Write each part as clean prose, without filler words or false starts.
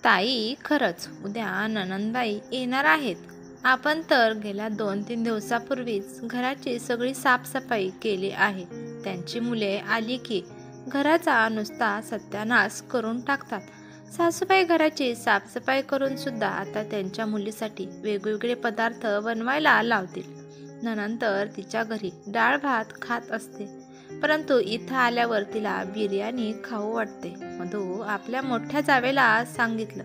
ताई, खरंच उद्या नणंदबाई येणार आहेत. आपण तर गेल्या 2-3 दिवसापूर्वीच घराची सगळी साफसफाई केली आहे. त्यांची मुले आली की घराचा नुसता सत्यानाश करून टाकतात. सासूबाई घराची साफसफाई करून सुद्धा आता त्यांच्या मुलीसाठी वेगवेगळे पदार्थ बनवायला लावतील. नणंद तर तिच्या घरी डाळ भात खात असते, परंतु इथं आल्यावर तिला बिर्याणी खाऊ वाटते. मधू आपल्या मोठ्या जावेला सांगितलं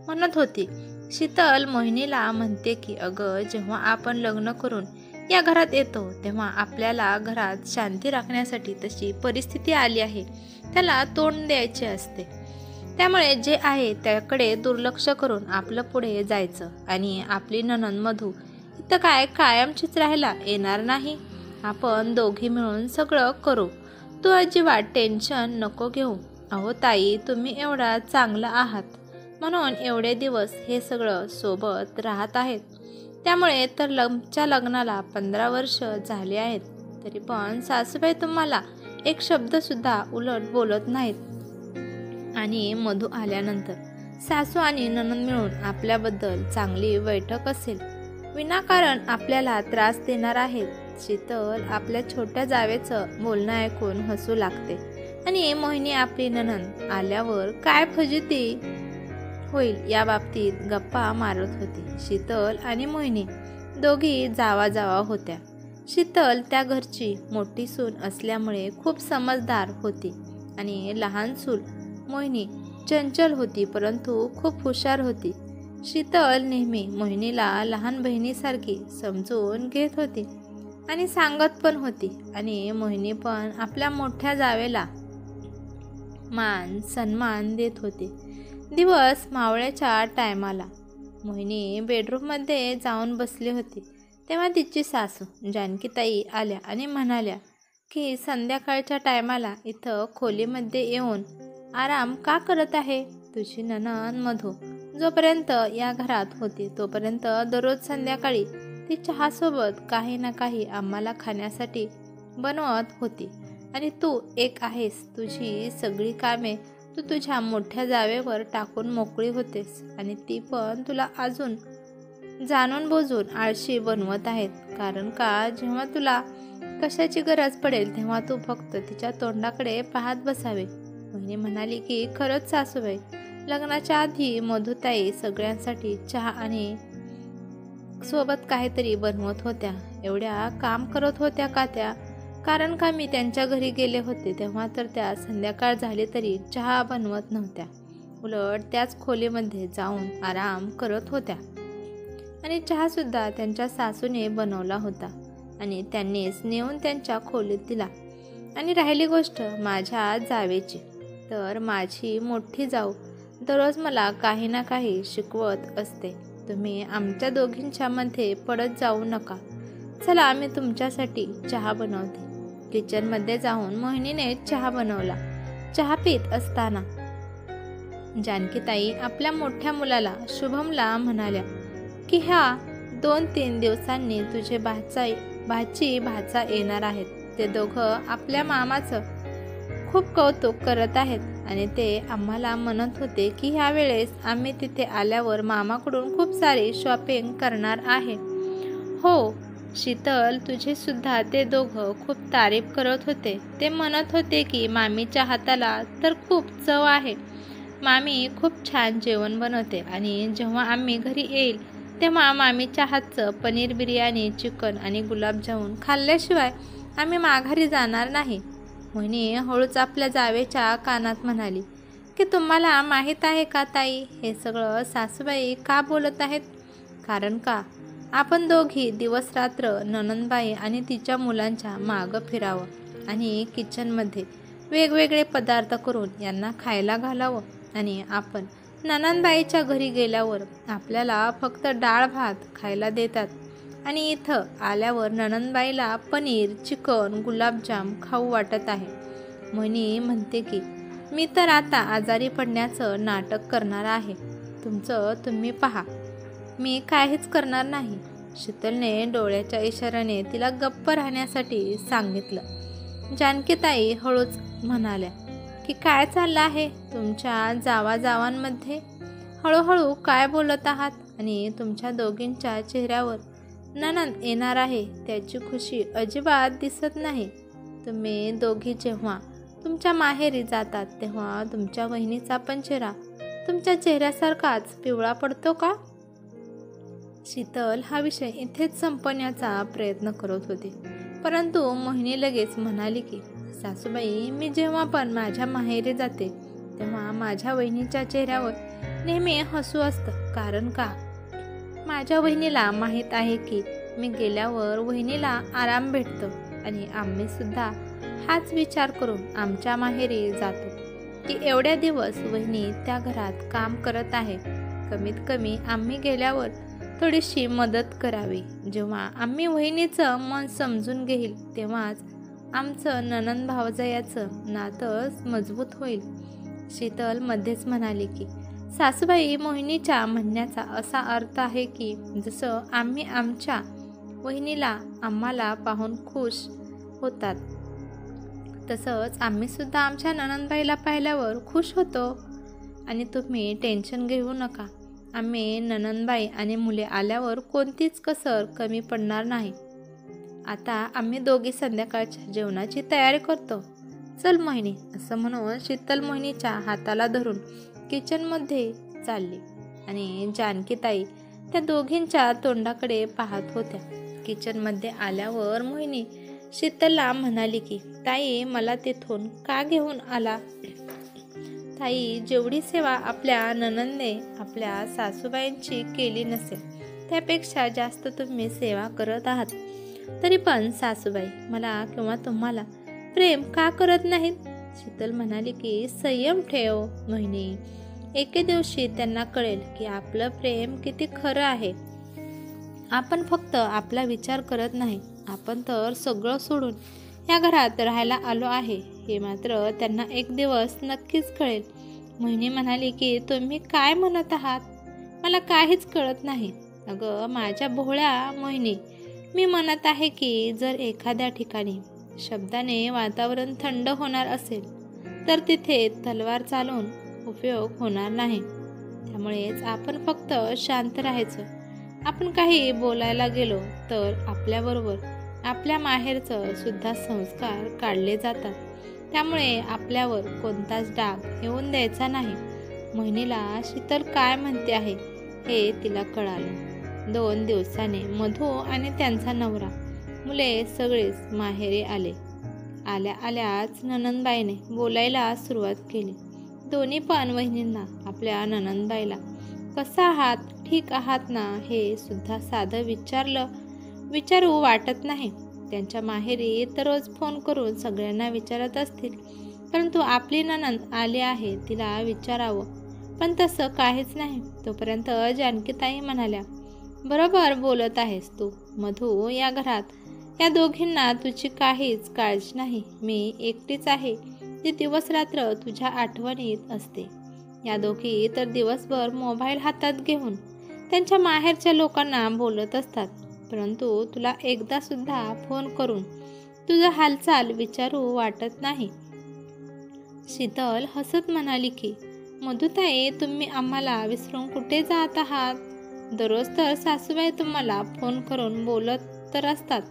म्हणत होती. शीतल मोहिनीला म्हणते की अगं, जेव्हा आपण लग्न करून या घरात येतो तेव्हा आपल्याला घरात शांती राखण्यासाठी तशी परिस्थिती आली आहे, त्याला तोंड द्यायचे असते. त्यामुळे जे आहे त्याकडे दुर्लक्ष करून आपलं पुढे जायचं. आणि आपली नणंद मधू इथं काय कायमचीच राहायला येणार नाही. आपण दोघी मिळून सगळं करू. तू अजिबात टेन्शन नको घेऊ. अहो ताई, तुम्ही एवढा चांगला आहात म्हणून एवढे दिवस हे सगळं सोबत राहत आहेत. त्यामुळे तर लग्नाला 15 वर्ष झाली आहेत, तरी पण सासूबाई तुम्हाला एक शब्द सुद्धा उलट बोलत नाहीत. आणि मधू आल्यानंतर सासू आणि नणंद मिळून आपल्याबद्दल चांगली बैठक असेल, विनाकारण आपल्याला त्रास देणार आहेत. शीतल आपल्या छोट्या जावेचं बोलणं ऐकून हसू लागते. आणि मोहिनी आपली नणंद आल्यावर काय फजिती होईल या बाबतीत गप्पा मारत होती. शीतल आणि मोहिनी दोघी जावा होत्या. शीतल त्या घरची मोठी सून असल्यामुळे खूप समजदार होती आणि लहान सून मोहिनी चंचल होती, परंतु खूप हुशार होती. शीतल नेहमी मोहिनीला लहान बहिणीसारखी समजून घेत होती आणि सांगत पण होती. आणि मोहिनी पण आपल्या मोठ्या जावेला मान सन्मान देत होती. दिवस मावळ्याच्या टायमाला मोहिनी बेडरूममध्ये जाऊन बसली होती, तेव्हा तिची सासू जानकीताई आल्या आणि म्हणाल्या की संध्याकाळच्या टायमाला इथं खोलीमध्ये येऊन आराम का करत आहे? तुझी नणंद मधू जोपर्यंत या घरात होती तोपर्यंत दररोज संध्याकाळी ती चहासोबत काही ना काही आम्हाला खाण्यासाठी बनवत होती. आणि तू एक आहेस, तुझी सगळी कामे तू तुझ्या मोठ्या जावेवर टाकून मोकळी होतेस आणि ती पण तुला अजून जाणून बुजून आळशी बनवत आहेत. कारण का जेव्हा तुला कशाची गरज पडेल तेव्हा तू फक्त तिच्या तोंडाकडे पाहत बसावे. मोहिनी म्हणाली की खरंच सासूबाई, लग्नाच्या आधी मधुताई सगळ्यांसाठी चहा आणि सोबत काहीतरी बनवत होत्या. एवढ्या काम करत होत्या का त्या? कारण का मी त्यांच्या घरी गेले होते तेव्हा तर त्या संध्याकाळ झाली तरी चहा बनवत नव्हत्या. उलट त्याच खोलीमध्ये जाऊन आराम करत होत्या. आणि चहा सुद्धा त्यांच्या सासूने बनवला होता आणि त्यांनीच नेऊन त्यांच्या खोलीत दिला. आणि राहिली गोष्ट माझ्या जावेची, तर माझी मोठी जाऊ दररोज मला काही ना काही शिकवत असते. तुम्ही आमच्या दोघींच्या मध्ये पडत जाऊ नका. चला, मी तुमच्यासाठी चहा बनवते. किचनमध्ये जाऊन मोहिनीने चहा बनवला. चहा पीत असताना जानकीताई आपल्या मोठ्या मुलाला शुभमला म्हणाल्या की ह्या 2-3 दिवसांनी तुझे भाचा येणार आहेत. ते दोघं आपल्या मामाचं खूप कौतुक करत आहेत आणि ते आम्हाला म्हणत होते की ह्या वेळेस आम्ही तिथे आल्यावर मामाकडून खूप सारी शॉपिंग करणार आहे. हो शीतल, तुझे सुद्धा ते दोघं खूप तारीफ करत होते. ते म्हणत होते की मामीच्या हाताला तर खूप चव आहे. मामी खूप छान जेवण बनवते आणि जेव्हा आम्ही घरी येईल तेव्हा मामीच्या हातचं पनीर बिर्याणी, चिकन आणि गुलाबजामुन खाल्ल्याशिवाय आम्ही माघारी जाणार नाही. मोहिनी हळूच आपल्या जावेच्या कानात म्हणाली की तुम्हाला माहीत आहे का ताई, हे सगळं सासूबाई का बोलत आहेत? कारण का आपण दोघी दिवस रात्र नणंदबाई आणि तिच्या मुलांच्या मागं फिरावं आणि किचनमध्ये वेगवेगळे पदार्थ करून यांना खायला घालावं. आणि आपण नणंदबाईच्या घरी गेल्यावर आपल्याला फक्त डाळ भात खायला देतात आणि इथं आल्यावर नणंदबाईला पनीर, चिकन, गुलाबजाम खाऊ वाटत आहे. मोहिनी म्हणते की मी तर आता आजारी पडण्याचं नाटक करणार आहे. तुमचं तुम्ही पहा, मी काहीच करणार नाही. शीतलने डोळ्याच्या इशाऱ्याने तिला गप्प राहण्यासाठी सांगितलं. जानकीताई हळूच म्हणाल्या की काय चाललं आहे तुमच्या जावांमध्ये? हळूहळू काय बोलत आहात आणि तुमच्या दोघींच्या चेहऱ्यावर नणंद येणार आहे त्याची खुशी अजिबात दिसत नाही. तुम्ही दोघी जेव्हा तुमच्या माहेरी जातात तेव्हा तुमच्या वहिनीचा पण चेहरा तुमच्या चेहऱ्यासारखाच पिवळा पडतो का? शीतल हा विषय इथेच संपवण्याचा प्रयत्न करत होती, परंतु मोहिनी लगेच म्हणाली की सासूबाई, मी जेव्हा पण माझ्या माहेरी जाते तेव्हा माझ्या वहिनीच्या चेहऱ्यावर नेहमी हसू असतं. कारण का? माझ्या वहिनीला माहीत आहे की मी गेल्यावर वहिनीला आराम भेटतो आणि आम्ही सुद्धा हाच विचार करून आमच्या माहेरी जातो की एवढ्या दिवस वहिनी त्या घरात काम करत आहे, कमीत कमी आम्ही गेल्यावर थोडीशी मदत करावी. जेव्हा आम्ही वहिनीचं मन समजून घेईल तेव्हाच आमचं नणंद भावजायाचं नातं मजबूत होईल. शीतल मध्येच म्हणाली की सासूबाई, मोहिनीच्या म्हणण्याचा असा अर्थ आहे की जसं आम्ही आमच्या वहिनीला आम्हाला पाहून खुश होतात तसंच आम्ही सुद्धा आमच्या नणंदबाईला पाहिल्यावर खुश होतो. आणि तुम्ही टेन्शन घेऊ नका, आम्ही नणंदबाई आणि मुले आल्यावर कोणतीच कसर कमी पडणार नाही. आता आम्ही दोघी संध्याकाळच्या जेवणाची तयारी करतो. चल मोहिनी, असं म्हणून शीतल मोहिनीच्या हाताला धरून किचनमध्ये चालली आणि जानकीताई त्या दोघींच्या तोंडाकडे पाहत होत्या. किचनमध्ये आल्यावर मोहिनी शीतलला म्हणाली की ताई, मला तिथून का घेऊन आला? ताई, जेवढी सेवा आपल्या नणंदने आपल्या सासूबाईंची केली नसेल त्यापेक्षा जास्त तुम्ही सेवा करत आहात. तरी पण सासूबाई मला किंवा तुम्हाला प्रेम का करत नाहीत? शीतल म्हणाली की संयम ठेव मोहिनी, एके दिवशी त्यांना कळेल की आपलं प्रेम किती खरं आहे. आपण फक्त आपला विचार करत नाही, आपण तर सगळं सोडून या घरात राहायला आलो आहे हे मात्र त्यांना एक दिवस नक्कीच कळेल. मोहिनी म्हणाली की तुम्ही काय म्हणत आहात? मला काहीच कळत नाही. अगं माझ्या भोळ्या मोहिनी, मी म्हणत आहे की जर एखाद्या ठिकाणी शब्दाने वातावरण थंड होणार असेल तर तिथे तलवार चालवून उपयोग होणार नाही. त्यामुळेच आपण फक्त शांत राहायचं. आपण काही बोलायला गेलो तर आपल्याबरोबर आपल्या माहेरचं सुद्धा संस्कार काढले जातात. त्यामुळे आपल्यावर कोणताच डाग येऊन द्यायचा नाही. मोहिनीला शीतल काय म्हणते आहे हे तिला कळालं. 2 दिवसाने मधू आणि त्यांचा नवरा मुले सगळेच माहेरी आले. आल्या आल्याच नणंदबाईने बोलायला सुरुवात केली. दोन्ही पण वहिनींना आपल्या नणंदबाईला कसा आहात, ठीक आहात ना हे सुद्धा साधं विचारू वाटत नाही. त्यांच्या माहेरी तर रोज फोन करून सगळ्यांना विचारत असतील, परंतु आपली नणंद आली आहे तिला विचारावं, पण तसं काहीच नाही. तोपर्यंत जानकीताई म्हणाल्या, बरोबर बोलत आहेस तू मधू, या घरात या दोघींना तुझी काहीच काळजी नाही. मी एकटीच आहे जी दिवस रात्र तुझ्या आठवणीत असते. या दोघी तर दिवसभर मोबाईल हातात घेऊन त्यांच्या माहेरच्या लोकांना बोलत असतात, परंतु तुला एकदा सुद्धा फोन करून तुझं हालचाल विचारू वाटत नाही. शीतल हसत म्हणाली की मधुताई, तुम्ही आम्हाला विसरून कुठे जात आहात? दररोज तर सासूबाई तुम्हाला फोन करून बोलत तर असतात,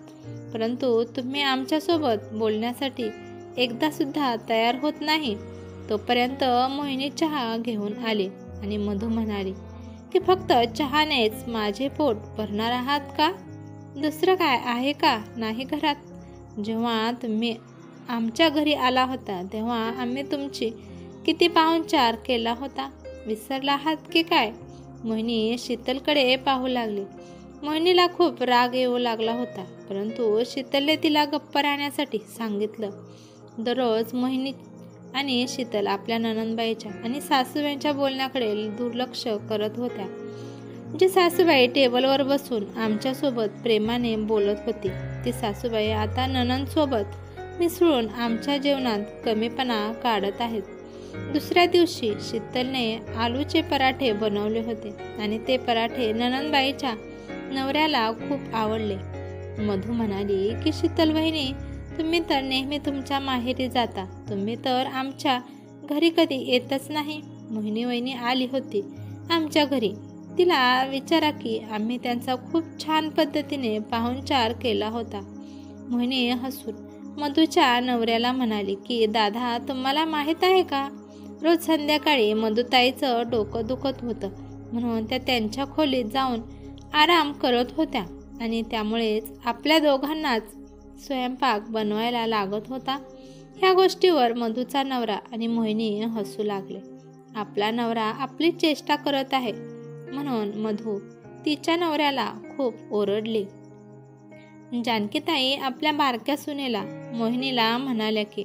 परंतु तुम्ही आमच्यासोबत बोलण्यासाठी एकदा सुद्धा तयार होत नाही. तोपर्यंत मोहिनी चहा घेऊन आली आणि मधू म्हणाली की फक्त चहानेच माझे पोट भरणार आहात का? दुसरं काय आहे का नाही घरात? जेव्हा तुम्ही आमच्या घरी आला होता तेव्हा आम्ही तुमची किती पाहुणचार केला होता, विसरला आहात की काय? मोहिनी शीतलकडे पाहू लागली. मोहिनीला खूप राग येऊ लागला होता, परंतु शीतलने तिला गप्प राहण्यासाठी सांगितलं. दररोज मोहिनी आणि शीतल आपल्या नणंदबाईच्या आणि सासूबाईंच्या बोलण्याकडे दुर्लक्ष करत होत्या. जी सासूबाई टेबलवर बसून आमच्यासोबत प्रेमाने बोलत होती ती सासूबाई आता नणंदसोबत मिसळून आमच्या जेवणात कमीपणा काढत आहेत. दुसऱ्या दिवशी शीतलने आलूचे पराठे बनवले होते आणि ते पराठे नणंदबाईच्या नवऱ्याला खूप आवडले. मधू म्हणाली की शीतल वहिनी, तुम्ही तर नेहमी तुमच्या माहेरी जाता, तुम्ही तर आमच्या घरी कधी येतच नाही. मोहिनी वहिनी आली होती आमच्या घरी. तिला विचारा की आम्ही त्यांचा खूप छान पद्धतीने पाहुणचार केला होता. मोहिनी हसून मधूच्या नवऱ्याला म्हणाली की दादा, तुम्हाला माहीत आहे का, रोज संध्याकाळी मधुताईचं डोकं दुखत होतं म्हणून त्या त्यांच्या खोलीत जाऊन आराम करत होत्या आणि त्यामुळेच आपल्या दोघांनाच स्वयंपाक बनवायला लागत होता. ह्या गोष्टीवर मधूचा नवरा आणि मोहिनी हसू लागले. आपला नवरा आपली चेष्टा करत आहे म्हणून मधू तिच्या नवऱ्याला खूप ओरडली. जानकीताई आपल्या बारक्या सुनेला मोहिनीला म्हणाल्या की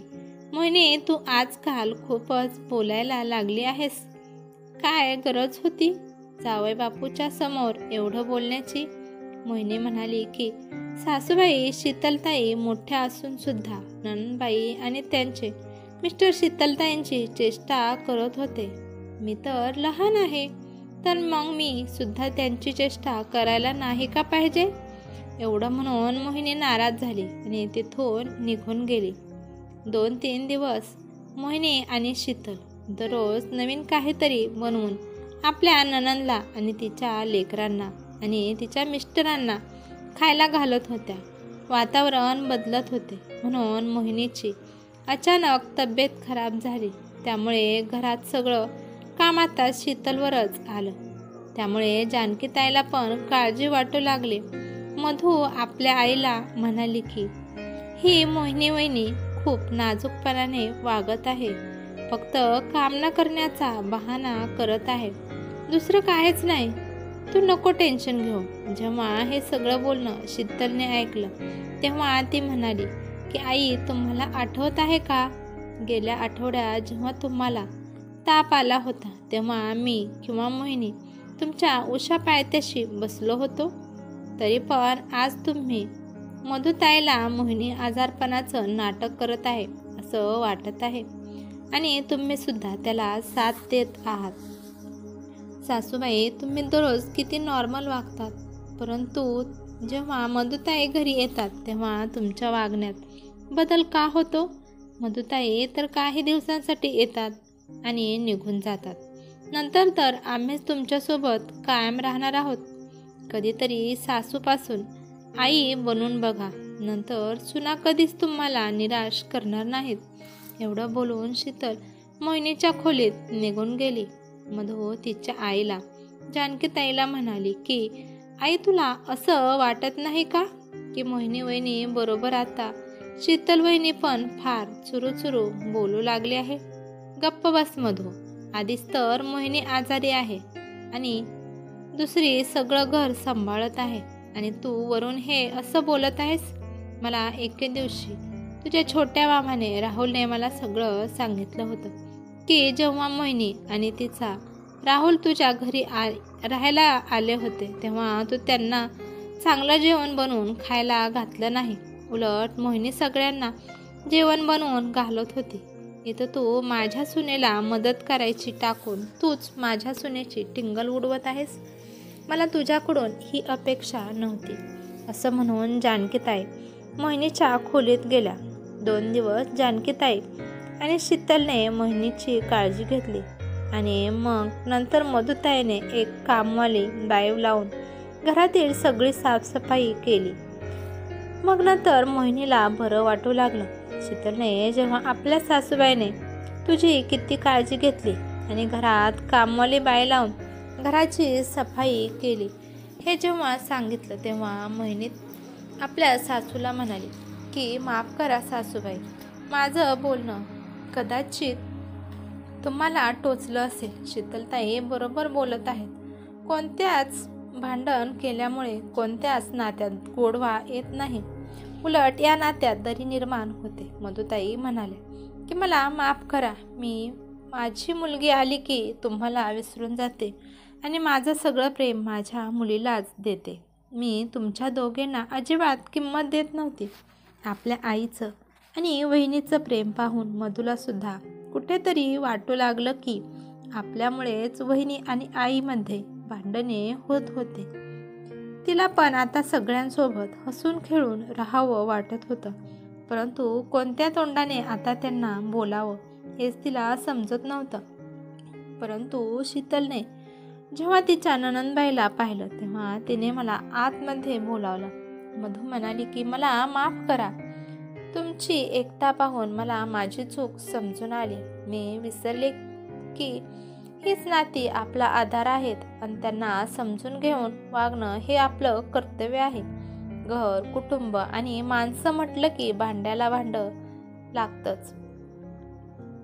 मोहिनी, तू आजकाल खूपच बोलायला लागली आहेस. काय गरज होती जावई बापूच्या समोर एवढं बोलण्याची? मोहिनी म्हणाली की सासूबाई शीतलताई मोठ्या असून सुद्धा नणंदबाई आणि त्यांचे मिस्टर शीतलताईंची चेष्टा करत होते. मी तर लहान आहे, तर मग मी सुद्धा त्यांची चेष्टा करायला नाही का पाहिजे? एवढं म्हणून मोहिनी नाराज झाली आणि तिथून निघून गेली. 2-3 दिवस मोहिनी आणि शीतल दररोज नवीन काहीतरी बनवून आपल्या नणंदला आणि तिच्या लेकरांना आणि तिच्या मिस्टरांना खायला घालत होत्या. वातावरण बदलत होते म्हणून मोहिनीची अचानक तब्येत खराब झाली. त्यामुळे घरात सगळं काम आता शीतलवरच आलं. त्यामुळे जानकीताईला पण काळजी वाटू लागली. मधू आपल्या आईला म्हणाली की ही मोहिनी वहिनी खूप नाजूकपणाने वागत आहे, फक्त काम न करण्याचा बहाणा करत आहे, दुसरं काहीच नाही. तू नको टेन्शन घेऊ. जेव्हा हे सगळं बोलणं शीतलने ऐकलं तेव्हा ती म्हणाली की आई, तुम्हाला आठवत आहे का, गेल्या आठवड्यात जेव्हा तुम्हाला ताप आला होता तेव्हा मी किंवा मोहिनी तुमच्या उषा पायथ्याशी बसलो होतो. तरी पण आज तुम्ही मधुताईला मोहिनी आजारपणाचं नाटक करत आहे असं वाटत आहे आणि तुम्ही सुद्धा त्याला साथ देत आहात. सासूबाई, तुम्ही दररोज किती नॉर्मल वागतात, परंतु जेव्हा मधुताई घरी येतात तेव्हा तुमच्या वागण्यात बदल का होतो? मधुताई तर काही दिवसांसाठी येतात आणि निघून जातात, नंतर तर आम्हीच तुमच्यासोबत कायम राहणार आहोत. कधीतरी सासूपासून आई बनून बघा, नंतर सुना कधीच तुम्हाला निराश करणार नाहीत. एवढं बोलून शीतल मोहिनीच्या खोलीत निघून गेली. मधू तिच्या आईला जानकीताईला म्हणाली की आई, तुला असं वाटत नाही का की मोहिनी वहिनी बरोबर आता शीतल वहिनी पण फार चुरू बोलू लागली आहे? गप्प बस मधू, आधीच तर मोहिनी आजारी आहे आणि दुसरी सगळं घर सांभाळत आहे आणि तू वरून हे असं बोलत आहेस. मला एके दिवशी तुझ्या छोट्या मामाने राहुलने मला सगळं सांगितलं होतं की जेव्हा मोहिनी आणि तिचा राहुल तुझ्या घरी राहायला आले होते तेव्हा तू त्यांना चांगलं जेवण बनवून खायला घातलं नाही. उलट मोहिनी सगळ्यांना जेवण बनवून घालत होती. इथं तू माझ्या सुनेला मदत करायची टाकून तूच माझ्या सुनेची टिंगल उडवत आहेस. मला तुझ्याकडून ही अपेक्षा नव्हती. असं म्हणून जानकीताई मोहिनीच्या खोलीत गेल्या. 2 दिवस जानकीताई आणि शीतलने मोहिनीची काळजी घेतली आणि मग नंतर मधुताईने एक कामवाली बाई लावून घरातील सगळी साफसफाई केली. मग नंतर मोहिनीला बरं वाटू लागलं. शीतलने जेव्हा आपल्या सासूबाईने तुझी किती काळजी घेतली आणि घरात कामवाली बाई लावून घराची सफाई केली हे जेव्हा सांगितलं तेव्हा मोहिनी आपल्या सासूला म्हणाली की माफ करा सासूबाई, माझं बोलणं कदाचित तुम्हाला टोचलं असेल. शीतलताई बरोबर बोलत आहेत. कोणत्याच भांडण केल्यामुळे कोणत्याच नात्यात गोडवा येत नाही, उलट या नात्यात दरी निर्माण होते. मधुताई म्हणाल्या की मला माफ करा, मी माझी मुलगी आली की तुम्हाला विसरून जाते आणि माझं सगळं प्रेम माझ्या मुलीलाच देते. मी तुमच्या दोघींना अजिबात किंमत देत नव्हती. आपल्या आईचं आणि वहिनीचं प्रेम पाहून मधूला सुद्धा कुठेतरी वाटू लागलं की आपल्यामुळेच वहिनी आणि आईमध्ये भांडणे होत होते. तिला पण आता सगळ्यांसोबत हसून खेळून राहावं वाटत होतं, परंतु कोणत्या तोंडाने आता त्यांना बोलावं हेच तिला समजत नव्हतं. परंतु शीतलने जेव्हा तिच्या नणंदबाईला पाहिलं तेव्हा तिने मला आतमध्ये बोलावलं. मधू म्हणाली की मला माफ करा. तुमची एकता पाहून मला माझी चूक समजून आली. मी विसरले की हीच नाती आपला आधार आहेत आणि त्यांना समजून घेऊन वागणं हे आपलं कर्तव्य आहे. घर, कुटुंब आणि माणसं म्हटलं की भांड्याला भांड लागतंच,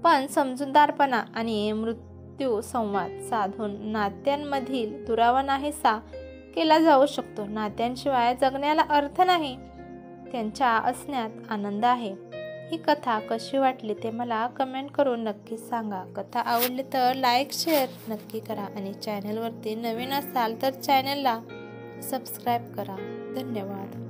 पण समजूतदारपणा आणि मृत्यू संवाद साधून नात्यांमधील दुरावा नाहीसा केला जाऊ शकतो. नात्यांशिवाय जगण्याला अर्थ नाही, त्यांच्या असण्यात आनंद आहे. ही कथा कशी वाटली ते मला कमेंट करून नक्की सांगा. कथा आवडली तर लाईक शेअर नक्की करा आणि चॅनलवरती नवीन असाल तर चॅनलला सबस्क्राईब करा. धन्यवाद.